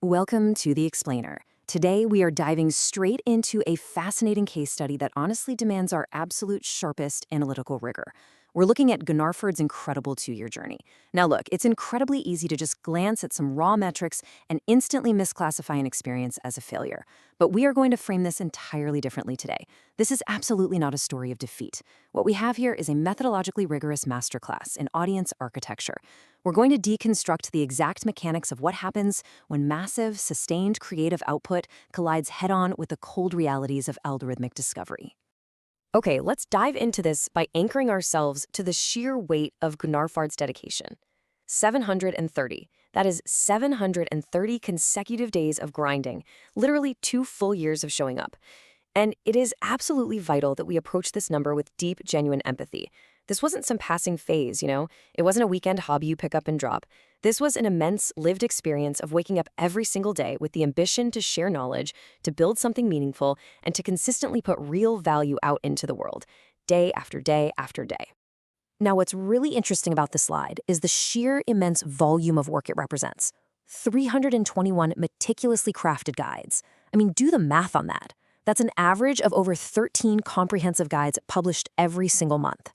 Welcome to The Explainer. Today, we are diving straight into a fascinating case study that honestly demands our absolute sharpest analytical rigor. We're looking at Gnarfard's incredible 2-year journey. Now look, it's incredibly easy to just glance at some raw metrics and instantly misclassify an experience as a failure. But we are going to frame this entirely differently today. This is absolutely not a story of defeat. What we have here is a methodologically rigorous masterclass in audience architecture. We're going to deconstruct the exact mechanics of what happens when massive, sustained creative output collides head-on with the cold realities of algorithmic discovery. Okay, let's dive into this by anchoring ourselves to the sheer weight of Gnarfard's dedication. 730. That is 730 consecutive days of grinding, literally 2 full years of showing up. And it is absolutely vital that we approach this number with deep, genuine empathy. This wasn't some passing phase, It wasn't a weekend hobby you pick up and drop. This was an immense lived experience of waking up every single day with the ambition to share knowledge, to build something meaningful, and to consistently put real value out into the world, day after day after day. Now, what's really interesting about this slide is the sheer immense volume of work it represents. 321 meticulously crafted guides. I mean, do the math on that. That's an average of over 13 comprehensive guides published every single month.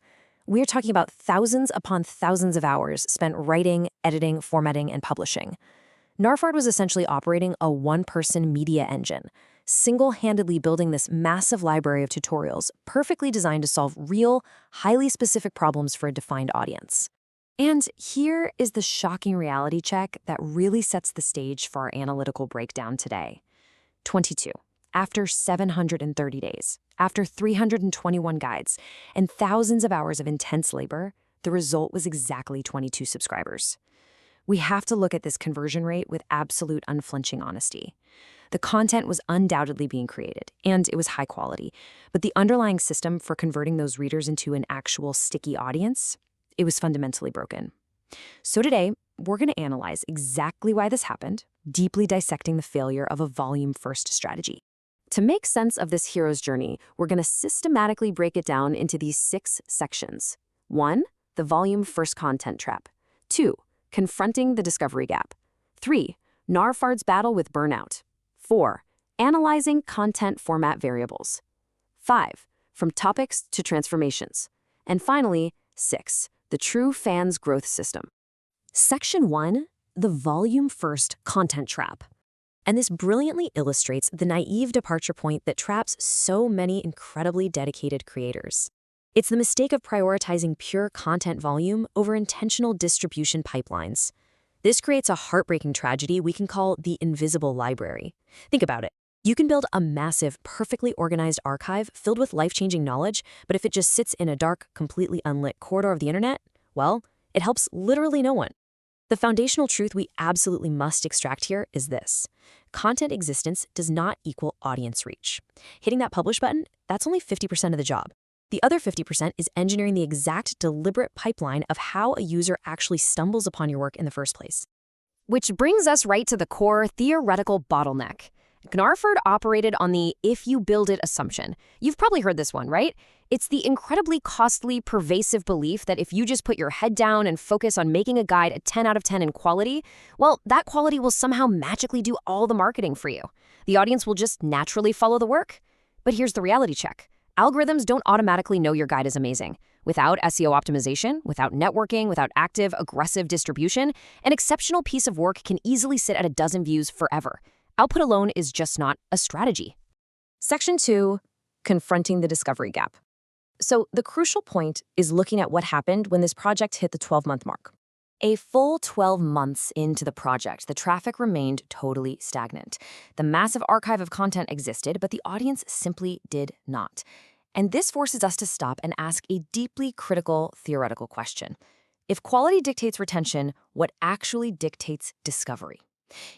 We're talking about thousands upon thousands of hours spent writing, editing, formatting, and publishing. Gnarfard was essentially operating a one-person media engine, single-handedly building this massive library of tutorials perfectly designed to solve real, highly specific problems for a defined audience. And here is the shocking reality check that really sets the stage for our analytical breakdown today. 22. After 730 days, after 321 guides, and thousands of hours of intense labor, the result was exactly 22 subscribers. We have to look at this conversion rate with absolute unflinching honesty. The content was undoubtedly being created, and it was high quality, but the underlying system for converting those readers into an actual sticky audience, it was fundamentally broken. So today, we're going to analyze exactly why this happened, deeply dissecting the failure of a volume-first strategy. To make sense of this hero's journey, we're going to systematically break it down into these 6 sections. 1. The volume-first content trap. 2. Confronting the discovery gap. 3. Gnarfard's battle with burnout. 4. Analyzing content format variables. 5. From topics to transformations. And finally, 6. The true fan's growth system. Section 1. The volume-first content trap. And this brilliantly illustrates the naive departure point that traps so many incredibly dedicated creators. It's the mistake of prioritizing pure content volume over intentional distribution pipelines. This creates a heartbreaking tragedy we can call the invisible library. Think about it. You can build a massive, perfectly organized archive filled with life-changing knowledge, but if it just sits in a dark, completely unlit corridor of the internet, well, it helps literally no one. The foundational truth we absolutely must extract here is this. Content existence does not equal audience reach. Hitting that publish button, that's only 50% of the job. The other 50% is engineering the exact deliberate pipeline of how a user actually stumbles upon your work in the first place. Which brings us right to the core theoretical bottleneck. Gnarfard operated on the if you build it assumption. You've probably heard this one, right? It's the incredibly costly, pervasive belief that if you just put your head down and focus on making a guide a 10 out of 10 in quality, well, that quality will somehow magically do all the marketing for you. The audience will just naturally follow the work. But here's the reality check. Algorithms don't automatically know your guide is amazing. Without SEO optimization, without networking, without active, aggressive distribution, an exceptional piece of work can easily sit at a dozen views forever. Output alone is just not a strategy. Section 2. Confronting the discovery gap. So the crucial point is looking at what happened when this project hit the 12-month mark. A full 12 months into the project, the traffic remained totally stagnant. The massive archive of content existed, but the audience simply did not. And this forces us to stop and ask a deeply critical theoretical question. If quality dictates retention, what actually dictates discovery?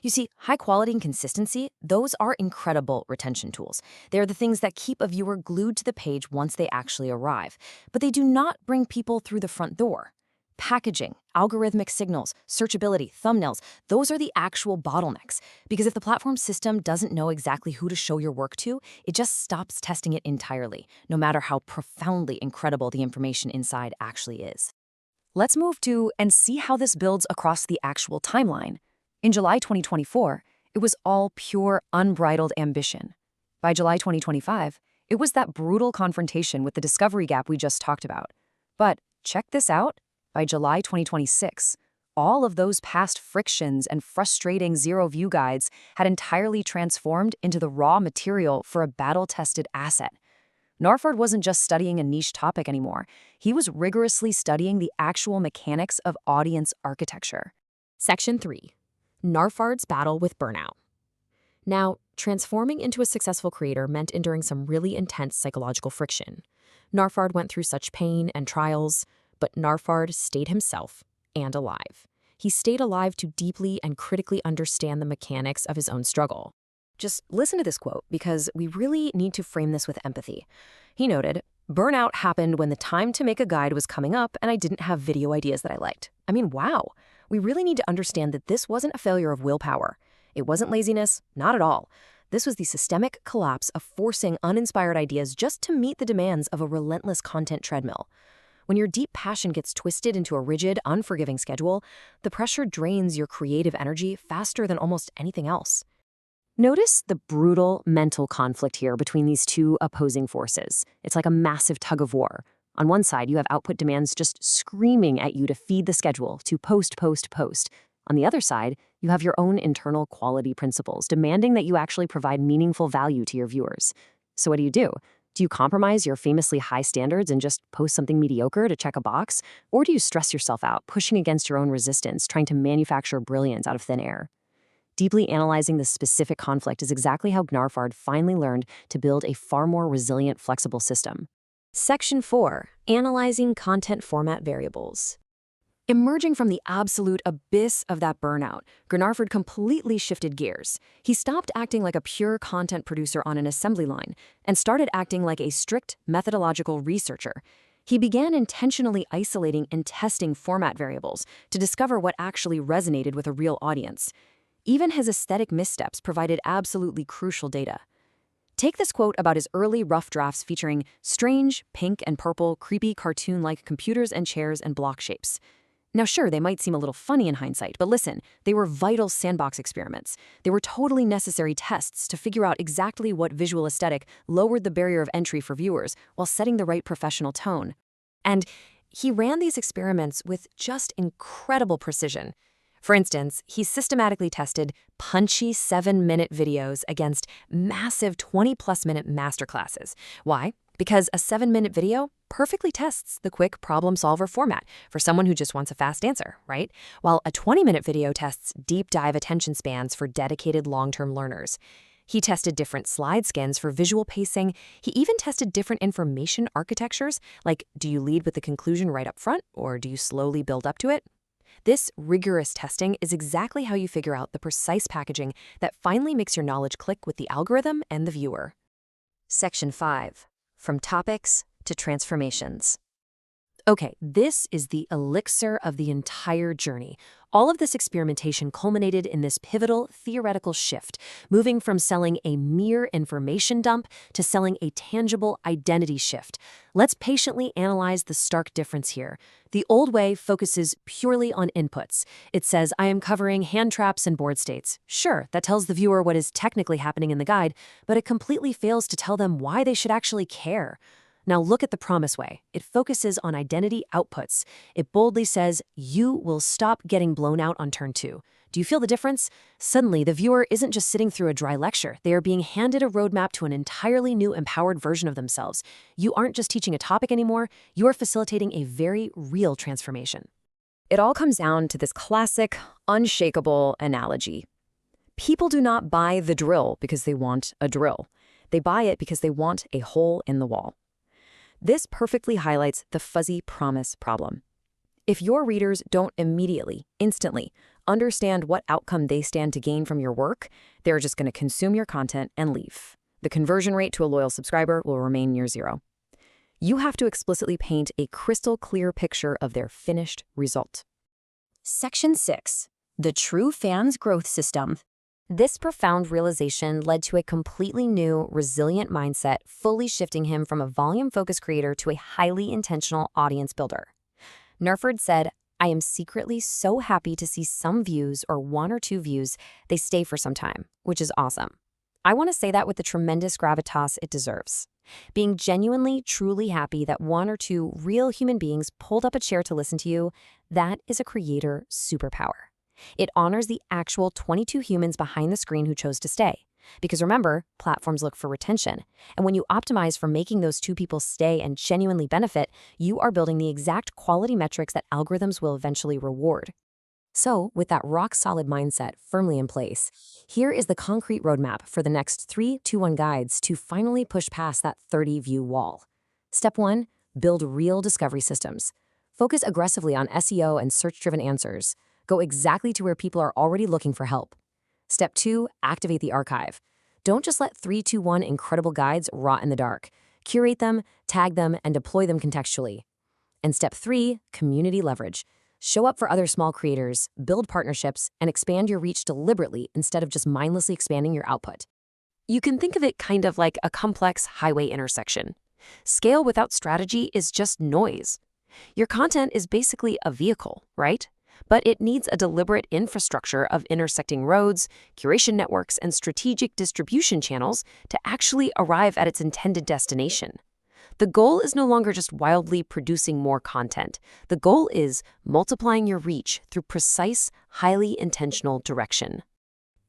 You see, high quality and consistency, those are incredible retention tools. They are the things that keep a viewer glued to the page once they actually arrive, but they do not bring people through the front door. Packaging, algorithmic signals, searchability, thumbnails, those are the actual bottlenecks. Because if the platform system doesn't know exactly who to show your work to, it just stops testing it entirely, no matter how profoundly incredible the information inside actually is. Let's move to and see how this builds across the actual timeline. In July 2024, It was all pure, unbridled ambition. By July 2025, it was that brutal confrontation with the discovery gap we just talked about. But check this out. By July 2026, all of those past frictions and frustrating zero-view guides had entirely transformed into the raw material for a battle-tested asset. Gnarfard wasn't just studying a niche topic anymore. He was rigorously studying the actual mechanics of audience architecture. Section 3. Gnarfard's battle with burnout. Now, transforming into a successful creator meant enduring some really intense psychological friction. Gnarfard went through such pain and trials, but Gnarfard stayed himself and alive. He stayed alive to deeply and critically understand the mechanics of his own struggle. Just listen to this quote, because we really need to frame this with empathy. He noted, "Burnout happened when the time to make a guide was coming up and I didn't have video ideas that I liked." I mean, wow. We really need to understand that this wasn't a failure of willpower. It wasn't laziness, not at all. This was the systemic collapse of forcing uninspired ideas just to meet the demands of a relentless content treadmill. When your deep passion gets twisted into a rigid, unforgiving schedule, the pressure drains your creative energy faster than almost anything else. Notice the brutal mental conflict here between these two opposing forces. It's like a massive tug of war. On one side, you have output demands just screaming at you to feed the schedule, to post, post, post. On the other side, you have your own internal quality principles demanding that you actually provide meaningful value to your viewers. So what do? Do you compromise your famously high standards and just post something mediocre to check a box? Or do you stress yourself out, pushing against your own resistance, trying to manufacture brilliance out of thin air? Deeply analyzing this specific conflict is exactly how Gnarfard finally learned to build a far more resilient, flexible system. Section 4. Analyzing content format variables. Emerging from the absolute abyss of that burnout, Gnarfard completely shifted gears. He stopped acting like a pure content producer on an assembly line and started acting like a strict methodological researcher. He began intentionally isolating and testing format variables to discover what actually resonated with a real audience. Even his aesthetic missteps provided absolutely crucial data. Take this quote about his early rough drafts featuring strange, pink and purple, creepy cartoon-like computers and chairs and block shapes. Now sure, they might seem a little funny in hindsight, but listen, they were vital sandbox experiments. They were totally necessary tests to figure out exactly what visual aesthetic lowered the barrier of entry for viewers while setting the right professional tone. And he ran these experiments with just incredible precision. For instance, he systematically tested punchy 7-minute videos against massive 20-plus minute masterclasses. Why? Because a 7-minute video perfectly tests the quick problem solver format for someone who just wants a fast answer, right? While a 20-minute video tests deep dive attention spans for dedicated long-term learners. He tested different slide skins for visual pacing. He even tested different information architectures, like do you lead with the conclusion right up front, or do you slowly build up to it? This rigorous testing is exactly how you figure out the precise packaging that finally makes your knowledge click with the algorithm and the viewer. Section 5. From topics to transformations. Okay, this is the elixir of the entire journey. All of this experimentation culminated in this pivotal theoretical shift, moving from selling a mere information dump to selling a tangible identity shift. Let's patiently analyze the stark difference here. The old way focuses purely on inputs. It says, I am covering hand traps and board states. Sure, that tells the viewer what is technically happening in the guide, but it completely fails to tell them why they should actually care. Now look at the Promise Way. It focuses on identity outputs. It boldly says, you will stop getting blown out on turn 2. Do you feel the difference? Suddenly, the viewer isn't just sitting through a dry lecture. They are being handed a roadmap to an entirely new empowered version of themselves. You aren't just teaching a topic anymore. You are facilitating a very real transformation. It all comes down to this classic, unshakable analogy. People do not buy the drill because they want a drill. They buy it because they want a hole in the wall. This perfectly highlights the fuzzy promise problem. If your readers don't immediately, instantly, understand what outcome they stand to gain from your work, they're just going to consume your content and leave. The conversion rate to a loyal subscriber will remain near zero. You have to explicitly paint a crystal clear picture of their finished result. Section 6. The True Fans Growth System. This profound realization led to a completely new, resilient mindset, fully shifting him from a volume-focused creator to a highly intentional audience builder. Gnarfard said, I am secretly so happy to see some views or one or two views, they stay for some time, which is awesome. I want to say that with the tremendous gravitas it deserves. Being genuinely, truly happy that one or two real human beings pulled up a chair to listen to you, that is a creator superpower. It honors the actual 22 humans behind the screen who chose to stay. Because remember, platforms look for retention. And when you optimize for making those two people stay and genuinely benefit, you are building the exact quality metrics that algorithms will eventually reward. So, with that rock-solid mindset firmly in place, here is the concrete roadmap for the next 3-2-1 guides to finally push past that 30-view wall. Step 1, build real discovery systems. Focus aggressively on SEO and search-driven answers. Go exactly to where people are already looking for help. Step 2, activate the archive. Don't just let 3-2-1 incredible guides rot in the dark. Curate them, tag them, and deploy them contextually. And Step 3, community leverage. Show up for other small creators, build partnerships, and expand your reach deliberately instead of just mindlessly expanding your output. You can think of it kind of like a complex highway intersection. Scale without strategy is just noise. Your content is basically a vehicle, right? But it needs a deliberate infrastructure of intersecting roads, curation networks, and strategic distribution channels to actually arrive at its intended destination. The goal is no longer just wildly producing more content. The goal is multiplying your reach through precise, highly intentional direction.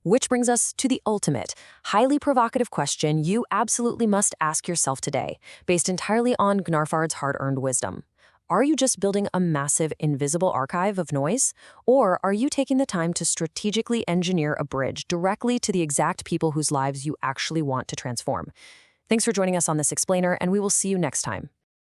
Which brings us to the ultimate, highly provocative question you absolutely must ask yourself today, based entirely on Gnarfard's hard-earned wisdom. Are you just building a massive, invisible archive of noise? Or are you taking the time to strategically engineer a bridge directly to the exact people whose lives you actually want to transform? Thanks for joining us on this explainer, and we will see you next time.